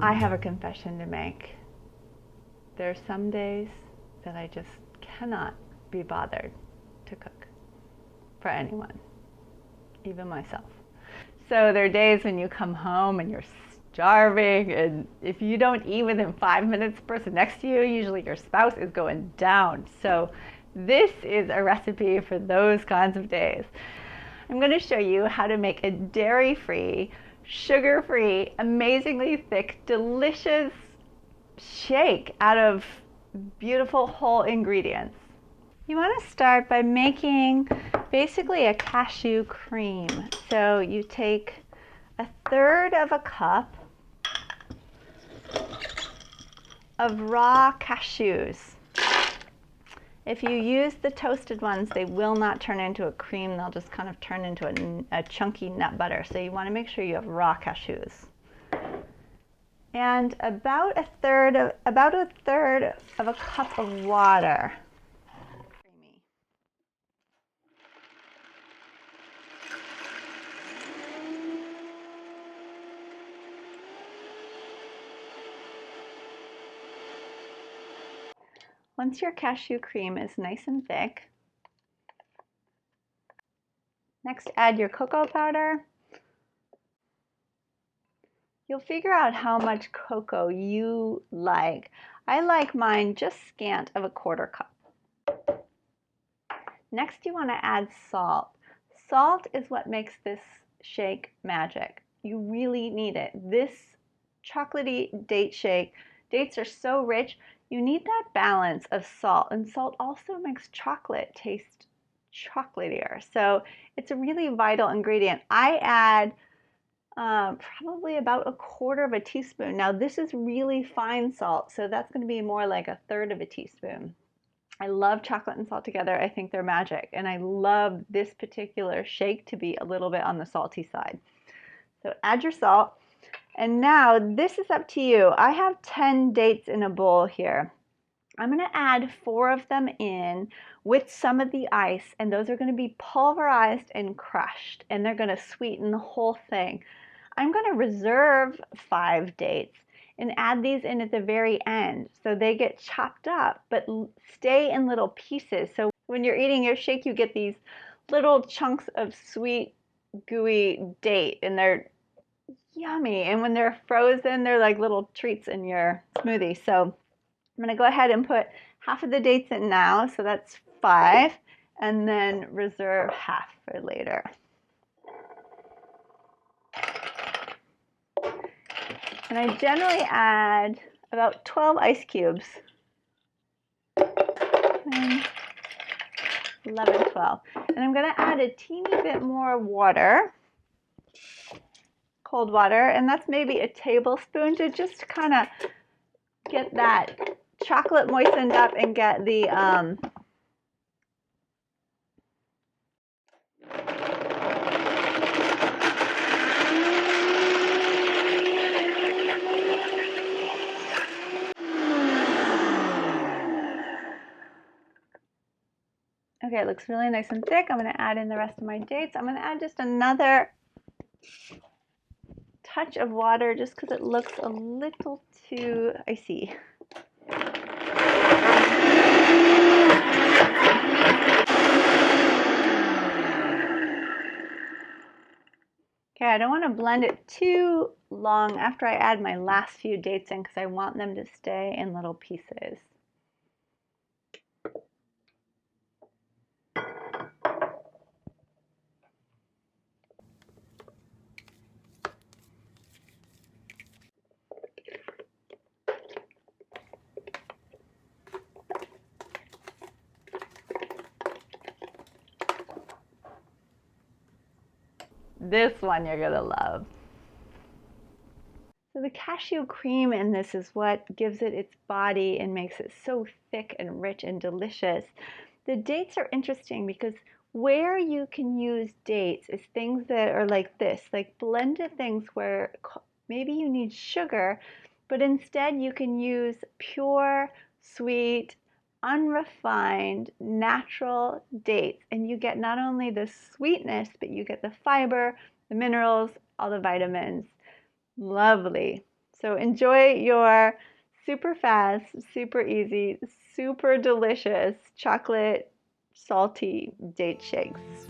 I have a confession to make. There are some days that I just cannot be bothered to cook for anyone, even myself. So there are days when you come home and you're starving, and if you don't eat within 5 minutes, the person next to you, usually your spouse, is going down. So this is a recipe for those kinds of days. I'm going to show you how to make a dairy-free, sugar-free, amazingly thick, delicious shake out of beautiful whole ingredients. You want to start by making basically a cashew cream. So you take 1/3 cup of raw cashews. If you use the toasted ones, they will not turn into a cream. They'll just kind of turn into a chunky nut butter. So you want to make sure you have raw cashews. And about a third of a cup of water. Creamy. Once your cashew cream is nice and thick, next add your cocoa powder. You'll figure out how much cocoa you like. I like mine just scant of 1/4 cup. Next, you want to add salt. Salt is what makes this shake magic. You really need it. This chocolatey date shake, dates are so rich, you need that balance of salt, and salt also makes chocolate taste chocolatier. So it's a really vital ingredient. I add probably about 1/4 teaspoon. Now this is really fine salt, so that's going to be more like 1/3 teaspoon. I love chocolate and salt together. I think they're magic, and I love this particular shake to be a little bit on the salty side. So add your salt, and now this is up to you. I have 10 dates in a bowl here. I'm going to add 4 of them in with some of the ice, and those are going to be pulverized and crushed, and they're going to sweeten the whole thing. I'm going to reserve 5 dates and add these in at the very end so they get chopped up but stay in little pieces. So when you're eating your shake, you get these little chunks of sweet, gooey date, and they're yummy. And when they're frozen, they're like little treats in your smoothie. So I'm going to go ahead and put half of the dates in now, so that's 5, and then reserve half for later. And I generally add about 12 ice cubes. 11, 12. And I'm going to add a teeny bit more water, cold water, and that's maybe a tablespoon to just kind of get that chocolate moistened up and get the okay, it looks really nice and thick. I'm going to add in the rest of my dates. I'm going to add just another touch of water just because it looks a little too icy. Okay, I don't want to blend it too long after I add my last few dates in because I want them to stay in little pieces. This one you're gonna love. So the cashew cream in this is what gives it its body and makes it so thick and rich and delicious. The dates are interesting because where you can use dates is things that are like this, like blended things where maybe you need sugar, but instead you can use pure, sweet, unrefined, natural dates, and you get not only the sweetness, but you get the fiber, the minerals, all the vitamins. Lovely. So enjoy your super fast, super easy, super delicious chocolate salty date shakes.